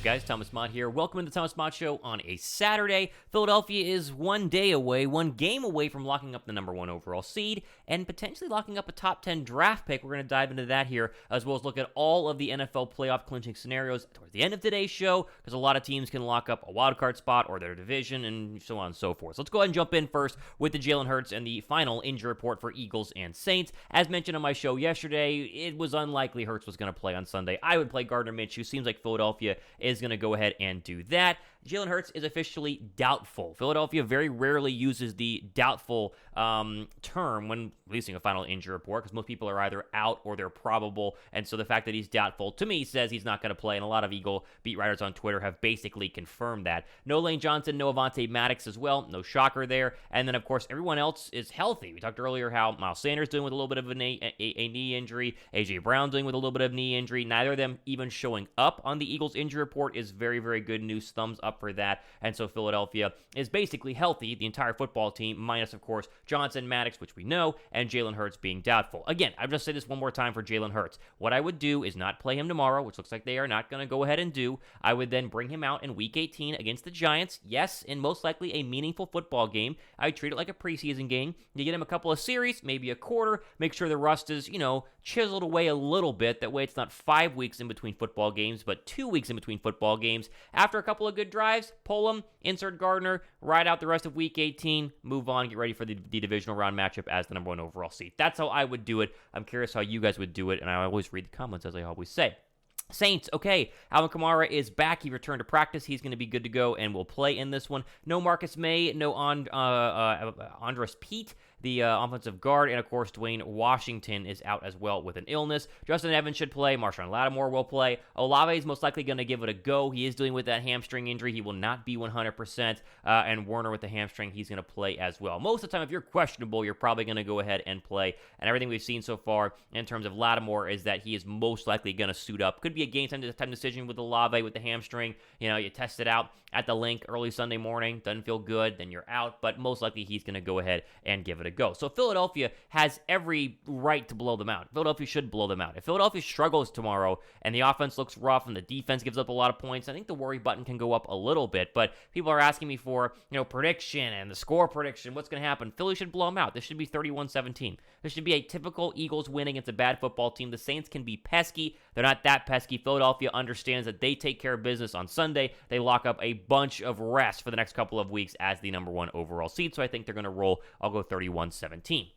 guys? Thomas Mott here. Welcome to the Thomas Mott Show on a Saturday. Philadelphia is one game away from locking up the number 1 overall seed and potentially locking up a top 10 draft pick. We're going to dive into that here, as well as look at all of the NFL playoff clinching scenarios towards the end of today's show, because a lot of teams can lock up a wildcard spot or their division and so on and so forth. So let's go ahead and jump in first with the Jalen Hurts and the final injury report for Eagles and Saints. As mentioned on my show yesterday, it was unlikely Hurts was going to play on Sunday. I would play Gardner Minshew. Seems like Philadelphia is going to go ahead and do that. Jalen Hurts is officially doubtful. Philadelphia very rarely uses the doubtful term when releasing a final injury report, because most people are either out or they're probable, and so the fact that he's doubtful, to me, says he's not going to play, and a lot of Eagle beat writers on Twitter have basically confirmed that. No Lane Johnson, no Avonte Maddox as well, no shocker there, and then, of course, everyone else is healthy. We talked earlier how Miles Sanders doing with a little bit of a knee injury, A.J. Brown doing with a little bit of knee injury, neither of them even showing up on the Eagles injury report is very, very good news. Thumbs up for that. And so Philadelphia is basically healthy, the entire football team, minus, of course, Johnson, Maddox, which we know, and Jalen Hurts being doubtful. Again, I'll just say this one more time for Jalen Hurts. What I would do is not play him tomorrow, which looks like they are not going to go ahead and do. I would then bring him out in Week 18 against the Giants. Yes, in most likely a meaningful football game. I would treat it like a preseason game. You get him a couple of series, maybe a quarter, make sure the rust is, chiseled away a little bit. That way it's not 5 weeks in between football games, but 2 weeks in between football games. After a couple of good drives, pull him, insert Gardner, ride out the rest of Week 18, move on, get ready for the divisional round matchup as the number 1 overall seed. That's how I would do it. I'm curious how you guys would do it, and I always read the comments, as I always say. Saints, okay, Alvin Kamara is back. He returned to practice. He's going to be good to go and will play in this one. No Marcus May, no Andres Pete, the offensive guard, and of course Dwayne Washington is out as well with an illness. Justin Evans should play. Marshon Latimore will play. Olave is most likely going to give it a go. He is dealing with that hamstring injury. He will not be 100%, and Werner with the hamstring, he's going to play as well. Most of the time, if you're questionable, you're probably going to go ahead and play, and everything we've seen so far in terms of Latimore is that he is most likely going to suit up. Could be a game time decision with Olave with the hamstring. You test it out at the link early Sunday morning. Doesn't feel good, then you're out, but most likely he's going to go ahead and give it a go. So Philadelphia has every right to blow them out. Philadelphia should blow them out. If Philadelphia struggles tomorrow and the offense looks rough and the defense gives up a lot of points, I think the worry button can go up a little bit. But people are asking me for, prediction and the score prediction. What's going to happen? Philly should blow them out. This should be 31-17. This should be a typical Eagles win against a bad football team. The Saints can be pesky. They're not that pesky. Philadelphia understands that they take care of business on Sunday. They lock up a bunch of rest for the next couple of weeks as the number 1 overall seed. So I think they're going to roll. I'll go 31-17.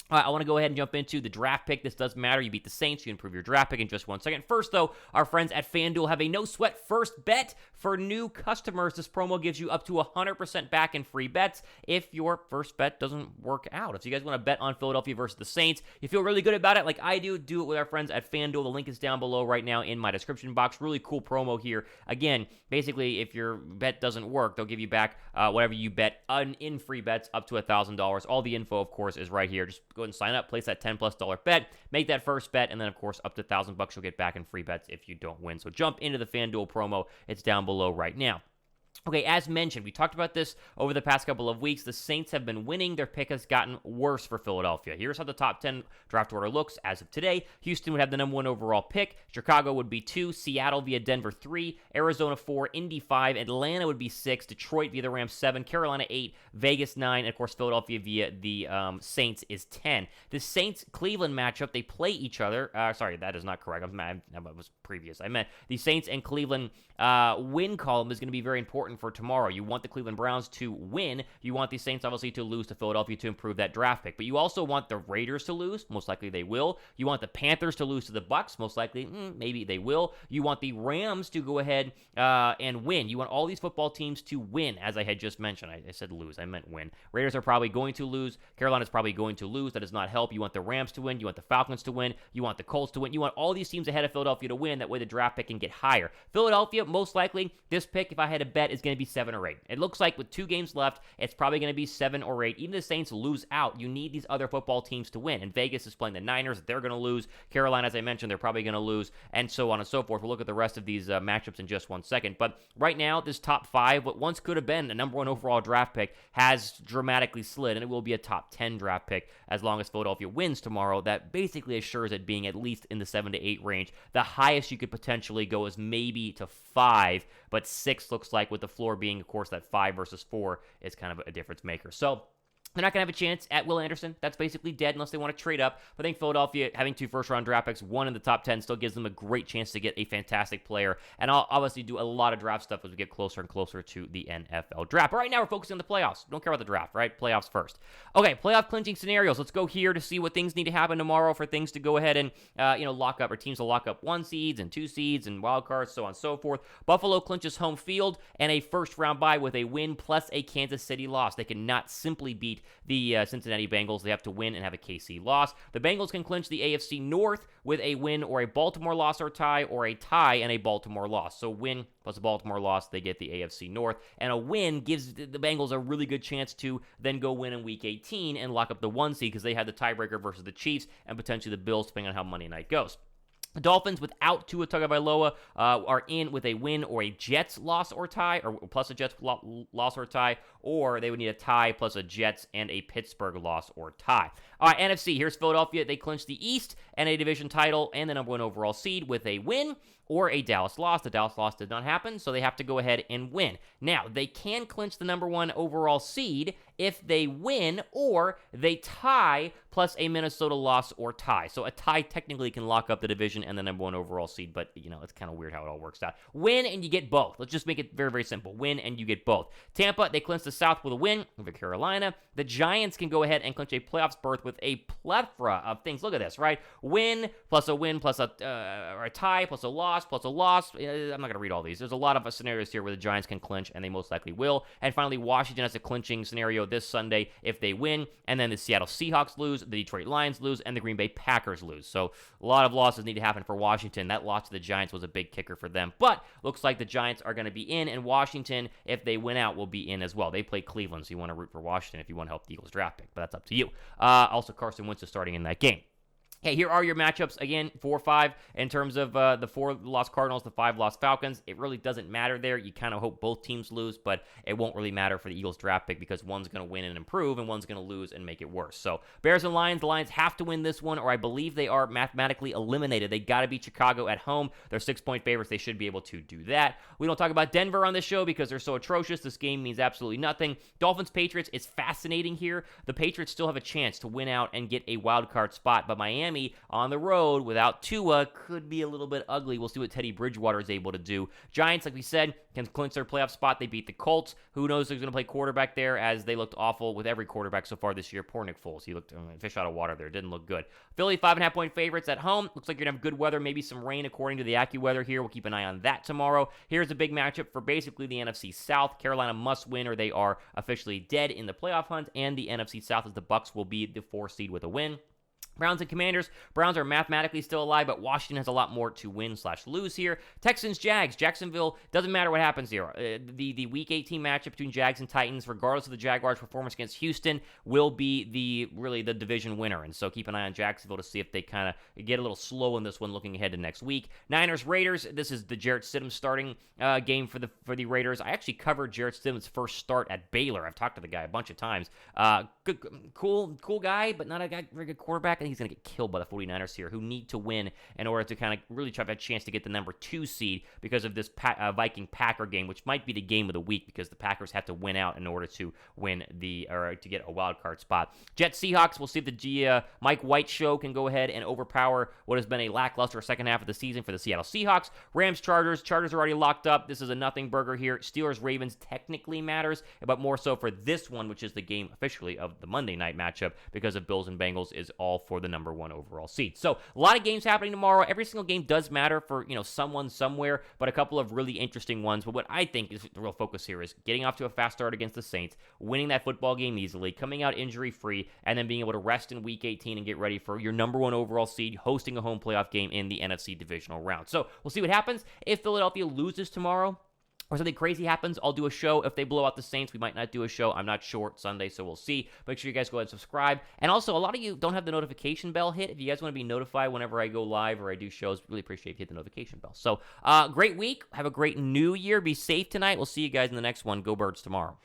I want to go ahead and jump into the draft pick. This does matter. You beat the Saints. You improve your draft pick in just 1 second. First, though, our friends at FanDuel have a no-sweat first bet for new customers. This promo gives you up to 100% back in free bets if your first bet doesn't work out. If you guys want to bet on Philadelphia versus the Saints, you feel really good about it like I do, do it with our friends at FanDuel. The link is down below right now in my description box. Really cool promo here. Again, basically, if your bet doesn't work, they'll give you back whatever you bet in free bets up to $1,000. All the info, of course, is right here. Just go ahead and sign up, place that $10+ bet, make that first bet, and then, of course, up to $1,000 you'll get back in free bets if you don't win. So jump into the FanDuel promo. It's down below right now. Okay, as mentioned, we talked about this over the past couple of weeks. The Saints have been winning. Their pick has gotten worse for Philadelphia. Here's how the top 10 draft order looks as of today. Houston would have the number 1 overall pick. Chicago would be 2. Seattle via Denver 3. Arizona 4. Indy 5. Atlanta would be 6. Detroit via the Rams 7. Carolina 8. Vegas 9. And, of course, Philadelphia via the Saints is 10. The Saints-Cleveland matchup, they play each other. Sorry, that is not correct. That was previous. I meant the Saints and Cleveland win column is going to be very important for tomorrow. You want the Cleveland Browns to win. You want the Saints, obviously, to lose to Philadelphia to improve that draft pick. But you also want the Raiders to lose. Most likely they will. You want the Panthers to lose to the Bucs. Most likely, maybe they will. You want the Rams to go ahead and win. You want all these football teams to win, as I had just mentioned. I said lose. I meant win. Raiders are probably going to lose. Carolina's probably going to lose. That does not help. You want the Rams to win. You want the Falcons to win. You want the Colts to win. You want all these teams ahead of Philadelphia to win. That way the draft pick can get higher. Philadelphia, most likely, this pick, if I had to bet, is going to be 7 or 8. It looks like with 2 games left, it's probably going to be 7 or 8. Even if the Saints lose out, you need these other football teams to win. And Vegas is playing the Niners. They're going to lose. Carolina, as I mentioned, they're probably going to lose, and so on and so forth. We'll look at the rest of these matchups in just one second. But right now, this top 5, what once could have been a number 1 overall draft pick, has dramatically slid, and it will be a top 10 draft pick as long as Philadelphia wins tomorrow. That basically assures it being at least in the 7 to 8 range. The highest you could potentially go is maybe to 5, but 6 looks like, with the floor being, of course, that 5 versus 4 is kind of a difference maker. So they're not going to have a chance at Will Anderson. That's basically dead unless they want to trade up. But I think Philadelphia, having 2 first-round draft picks, 1 in the top 10, still gives them a great chance to get a fantastic player. And I'll obviously do a lot of draft stuff as we get closer and closer to the NFL draft. But right now, we're focusing on the playoffs. We don't care about the draft, right? Playoffs first. Okay, playoff clinching scenarios. Let's go here to see what things need to happen tomorrow for things to go ahead and, lock up, or teams to lock up 1 seeds and 2 seeds and wild cards, so on and so forth. Buffalo clinches home field and a first-round bye with a win plus a Kansas City loss. They cannot simply beat the Cincinnati Bengals. They have to win and have a KC loss. The Bengals can clinch the AFC North with a win or a Baltimore loss or tie, or a tie and a Baltimore loss. So win plus a Baltimore loss, they get the AFC North. And a win gives the Bengals a really good chance to then go win in Week 18 and lock up the 1 seed, because they have the tiebreaker versus the Chiefs and potentially the Bills, depending on how Monday night goes. The Dolphins, without Tua Tagovailoa, are in with a win or a Jets loss or tie, or plus a Jets loss or tie, or they would need a tie plus a Jets and a Pittsburgh loss or tie. All right, NFC, here's Philadelphia. They clinched the East and a division title and the number 1 overall seed with a win or a Dallas loss. The Dallas loss did not happen, so they have to go ahead and win. Now, they can clinch the number 1 overall seed if they win or they tie plus a Minnesota loss or tie. So a tie technically can lock up the division and the number 1 overall seed, but, it's kind of weird how it all works out. Win and you get both. Let's just make it very, very simple. Win and you get both. Tampa, they clinch the South with a win over Carolina. The Giants can go ahead and clinch a playoffs berth with a plethora of things. Look at this, right? Win plus a tie plus a loss plus a loss. I'm not going to read all these. There's a lot of scenarios here where the Giants can clinch, and they most likely will. And finally, Washington has a clinching scenario this Sunday if they win, and then the Seattle Seahawks lose, the Detroit Lions lose, and the Green Bay Packers lose. So a lot of losses need to happen for Washington. That loss to the Giants was a big kicker for them, but looks like the Giants are going to be in, and Washington, if they win out, will be in as well. They play Cleveland, so you want to root for Washington if you want to help the Eagles draft pick, but that's up to you. Also, Carson Wentz is starting in that game. Okay, here are your matchups, again, 4-5 in terms of the 4 lost Cardinals, the 5 lost Falcons. It really doesn't matter there. You kind of hope both teams lose, but it won't really matter for the Eagles draft pick because one's going to win and improve, and one's going to lose and make it worse. So Bears and Lions, the Lions have to win this one, or I believe they are mathematically eliminated. They got to beat Chicago at home. They're 6-point favorites. They should be able to do that. We don't talk about Denver on this show because they're so atrocious. This game means absolutely nothing. Dolphins-Patriots is fascinating here. The Patriots still have a chance to win out and get a wild card spot, but Miami on the road without Tua could be a little bit ugly. We'll see what Teddy Bridgewater is able to do. Giants, like we said, can clinch their playoff spot. They beat the Colts. Who knows who's going to play quarterback there, as they looked awful with every quarterback so far this year. Poor Nick Foles. He looked fish out of water there. Didn't look good. Philly, 5.5-point favorites at home. Looks like you're going to have good weather, maybe some rain according to the AccuWeather here. We'll keep an eye on that tomorrow. Here's a big matchup for basically the NFC South. Carolina must win or they are officially dead in the playoff hunt, and the NFC South, as the Bucs will be the 4 seed with a win. Browns and Commanders. Browns are mathematically still alive, but Washington has a lot more to win/lose here. Texans, Jags. Jacksonville, doesn't matter what happens here. The Week 18 matchup between Jags and Titans, regardless of the Jaguars' performance against Houston, will be the division winner. And so keep an eye on Jacksonville to see if they kind of get a little slow in this one looking ahead to next week. Niners, Raiders. This is the Jarrett Stidham starting game for the Raiders. I actually covered Jarrett Stidham's first start at Baylor. I've talked to the guy a bunch of times. Good, cool guy, but not a very good quarterback. He's going to get killed by the 49ers here, who need to win in order to kind of really try to have a chance to get the number 2 seed because of this Viking-Packer game, which might be the game of the week because the Packers have to win out in order to to get a wild card spot. Jets, Seahawks, we'll see if the Mike White show can go ahead and overpower what has been a lackluster second half of the season for the Seattle Seahawks. Rams, Chargers. Chargers are already locked up. This is a nothing burger here. Steelers, Ravens technically matters, but more so for this one, which is the game officially of the Monday night matchup because of Bills and Bengals is all for the number 1 overall seed. So a lot of games happening tomorrow. Every single game does matter for someone somewhere, but a couple of really interesting ones. But what I think is the real focus here is getting off to a fast start against the Saints, winning that football game easily, coming out injury-free, and then being able to rest in Week 18 and get ready for your number 1 overall seed, hosting a home playoff game in the NFC divisional round. So we'll see what happens. If Philadelphia loses tomorrow, or something crazy happens, I'll do a show. If they blow out the Saints, we might not do a show. I'm not sure. It's Sunday, so we'll see. Make sure you guys go ahead and subscribe. And also, a lot of you don't have the notification bell hit. If you guys want to be notified whenever I go live or I do shows, really appreciate if you hit the notification bell. So, great week. Have a great new year. Be safe tonight. We'll see you guys in the next one. Go Birds tomorrow.